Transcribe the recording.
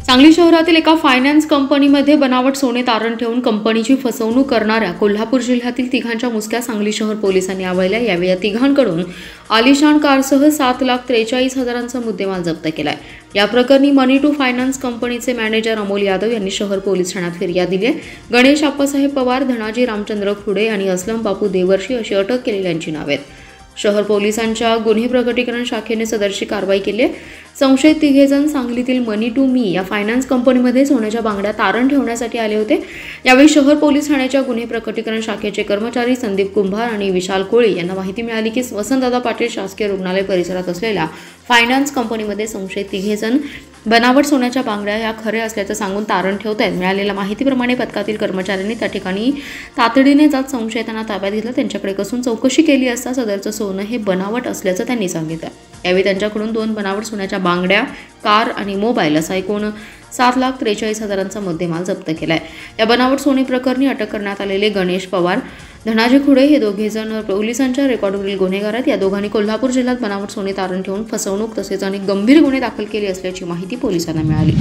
सांगली शहरातील एका फायनान्स कंपनीमध्ये बनावट सोने तारण ठेवून कंपनीची फसवणूक करणाऱ्या कोल्हापूर जिल्ह्यातील तिघांच्या मुसक्या सांगली शहर पोलिसांनी आवळल्या। यावेळी या तिघांकडून आलिशान कारसह 7,43,000चा मुद्देमाल जप्त केलाय। या प्रकरणी मनी टू फायनान्स कंपनीचे मॅनेजर अमोल यादव यांनी शहर पोलीस ठाण्यात फिर्याद दिली आहे। गणेश आप्पासाहेब पवार, धनाजी रामचंद्र खुडे आणि असलम बापू देवर्षी अशी अटक केलेल्यांची नावे आहेत। शहर पोलिसांच्या गुन्हे प्रकटीकरण शाखेने सदरची कारवाई केली आहे। संशयित तिघेजण सांगलीतील मनी टू मी या फायनान्स कंपनीमध्ये सोन्याच्या बांगड्या तारण ठेवण्यासाठी आले होते। यावेळी शहर पोलीस ठाण्याच्या गुन्हे प्रकटीकरण शाखेचे कर्मचारी संदीप कुंभार आणि विशाल कोळी यांना माहिती मिळाली की वसंतदादा पाटील शासकीय रुग्णालय परिसरात असलेल्या फायनान्स कंपनीमध्ये संशयित तिघेजण बनावट सोन्याच्या बांगड्या या खऱ्या असल्याचं सांगून तारण ठेवत आहेत। मिळालेल्या माहितीप्रमाणे पथकातील कर्मचाऱ्यांनी त्या ठिकाणी तातडीने जात संशयितांना ताब्यात घेतलं। त्यांच्याकडे कसून चौकशी केली असता सदरचं सोनं हे बनावट असल्याचं त्यांनी सांगितलं। यावेळी त्यांच्याकडून 2 बनावट सोन्याच्या बांगड्या, कार आणि मोबाईल असा एकूण 7,43,000चा मुद्देमाल जप्त केलाय। या बनावट सोने प्रकरणी अटक करण्यात आलेले गणेश पवार, धनाजी खुडे हे दोघेजण पोलिसांच्या रेकॉर्डवरील गुन्हेगार आहेत। या दोघांनी कोल्हापूर जिल्ह्यात बनावट सोने तारण ठेवून फसवणूक तसेच अनेक गंभीर गुन्हे दाखल केले असल्याची माहिती पोलिसांना मिळाली।